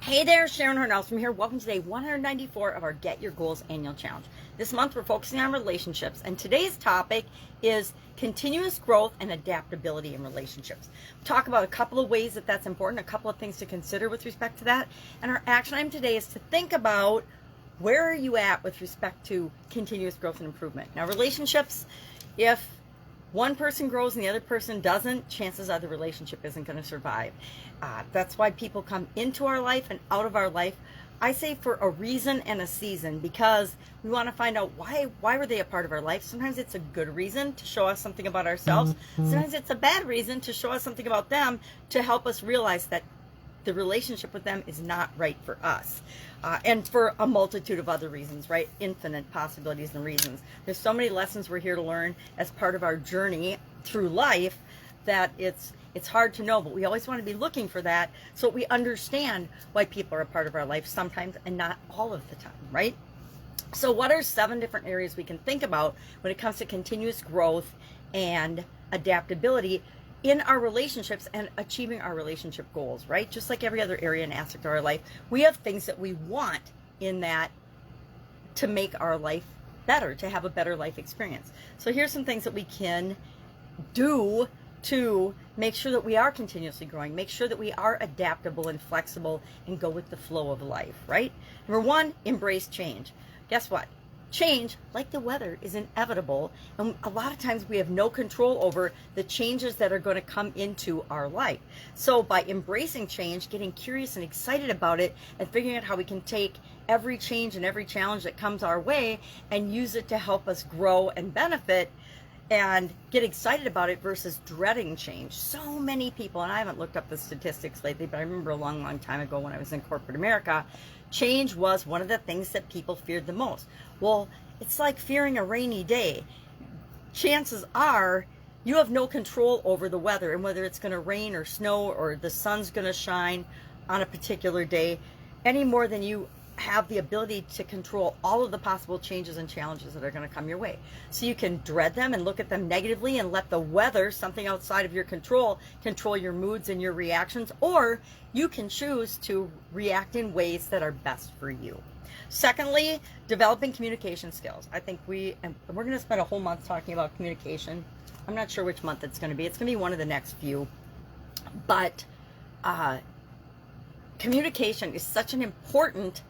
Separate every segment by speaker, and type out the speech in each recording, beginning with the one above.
Speaker 1: Hey there, Horne-Ellstrom here. Welcome to day 194 of our Get Your Goals annual challenge. This month we're focusing on relationships, and today's topic is continuous growth and adaptability in relationships. We'll talk about a couple of ways that that's important, a couple of things to consider with respect to that, and our action item today is to think about where are you at with respect to continuous growth and improvement. Now, relationships, if one person grows and the other person doesn't, chances are the relationship isn't going to survive. That's why people come into our life and out of our life, I say, for a reason and a season, because we want to find out why were they a part of our life. Sometimes it's a good reason to show us something about ourselves. Sometimes it's a bad reason to show us something about them to help us realize that the relationship with them is not right for us. And for a multitude of other reasons, right? Infinite possibilities and reasons. There's so many lessons we're here to learn as part of our journey through life that it's hard to know, but we always want to be looking for that so we understand why people are a part of our life sometimes and not all of the time, right? So what are 7 different areas we can think about when it comes to continuous growth and adaptability in our relationships and achieving our relationship goals, right? Just like every other area and aspect of our life, we have things that we want in that to make our life better, to have a better life experience. So here's some things that we can do to make sure that we are continuously growing, make sure that we are adaptable and flexible and go with the flow of life, right? Number 1, embrace change. Guess what? Change, like the weather, is inevitable, and a lot of times we have no control over the changes that are going to come into our life. So by embracing change, getting curious and excited about it, and figuring out how we can take every change and every challenge that comes our way and use it to help us grow and benefit and get excited about it versus dreading change. So many people, and I haven't looked up the statistics lately, but I remember a long, long time ago when I was in corporate America, change was one of the things that people feared the most. Well, it's like fearing a rainy day. Chances are you have no control over the weather and whether it's going to rain or snow or the sun's going to shine on a particular day any more than you have the ability to control all of the possible changes and challenges that are going to come your way. So you can dread them and look at them negatively and let the weather, something outside of your control your moods and your reactions, or you can choose to react in ways that are best for you. Secondly, developing communication skills. I think we're going to spend a whole month talking about communication. I'm not sure which month it's going to be. It's going to be one of the next few. But communication is such an important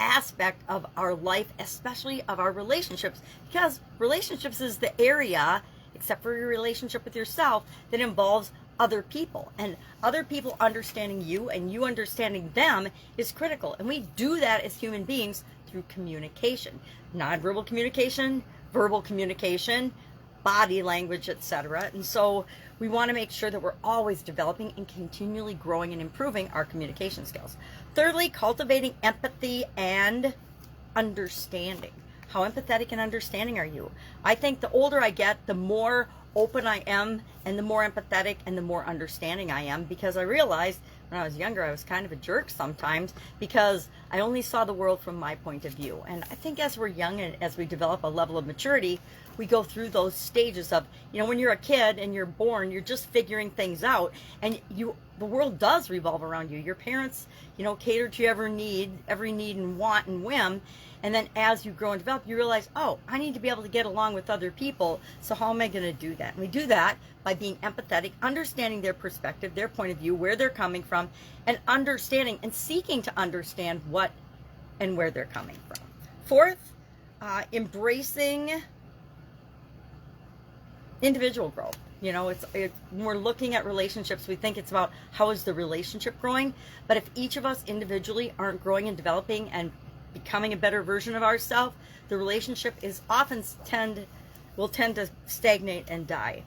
Speaker 1: aspect of our life, especially of our relationships, because relationships is the area, except for your relationship with yourself, that involves other people, and other people understanding you and you understanding them is critical. And we do that as human beings through communication, nonverbal communication, verbal communication, body language, etc. And so we want to make sure that we're always developing and continually growing and improving our communication skills. Thirdly, cultivating empathy and understanding. How empathetic and understanding are you? I think the older I get, the more open I am and the more empathetic and the more understanding I am, because I realized when I was younger I was kind of a jerk sometimes because I only saw the world from my point of view. And I think as we're young and as we develop a level of maturity, we go through those stages of, when you're a kid and you're born, you're just figuring things out, and the world does revolve around you. Your parents, cater to every need and want and whim. And then as you grow and develop, you realize, oh, I need to be able to get along with other people. So how am I going to do that? And we do that by being empathetic, understanding their perspective, their point of view, where they're coming from, and understanding and seeking to understand what and where they're coming from. Fourth, embracing individual growth. When we're looking at relationships, we think it's about how is the relationship growing, but if each of us individually aren't growing and developing and becoming a better version of ourselves, the relationship is often will tend to stagnate and die.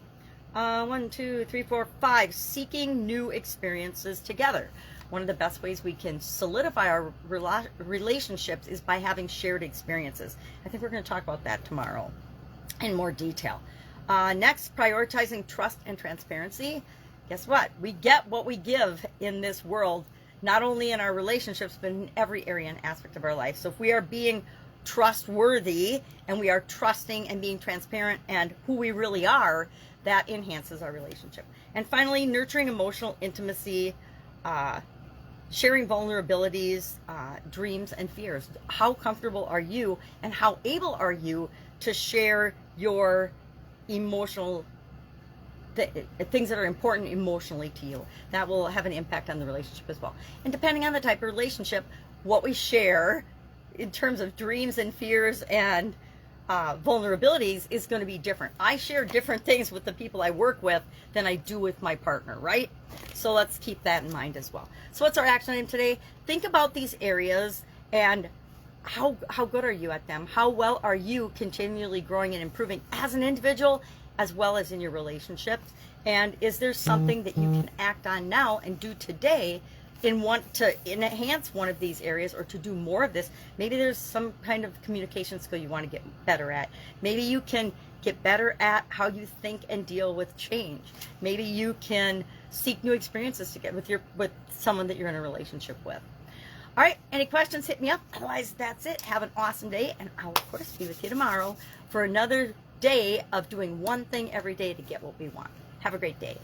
Speaker 1: 1, 2, 3, 4, 5, seeking new experiences together. One of the best ways we can solidify our relationships is by having shared experiences. I think we're going to talk about that tomorrow in more detail. Next, prioritizing trust and transparency. Guess what? We get what we give in this world, not only in our relationships, but in every area and aspect of our life. So if we are being trustworthy and we are trusting and being transparent and who we really are, that enhances our relationship. And finally, nurturing emotional intimacy sharing vulnerabilities, dreams, and fears. How comfortable are you, and how able are you to share your emotional things that are important emotionally to you? That will have an impact on the relationship as well. And depending on the type of relationship, what we share in terms of dreams and fears and vulnerabilities is going to be different. I share different things with the people I work with than I do with my partner, right? So let's keep that in mind as well. So what's our action item today? Think about these areas and how good are you at them? How well are you continually growing and improving as an individual as well as in your relationships? And is there something that you can act on now and do today to enhance one of these areas, or to do more of this? Maybe there's some kind of communication skill you want to get better at. Maybe you can get better at how you think and deal with change. Maybe you can seek new experiences to get with someone that you're in a relationship with. All right, any questions, hit me up. Otherwise, that's it. Have an awesome day, and I'll, of course, be with you tomorrow for another day of doing one thing every day to get what we want. Have a great day.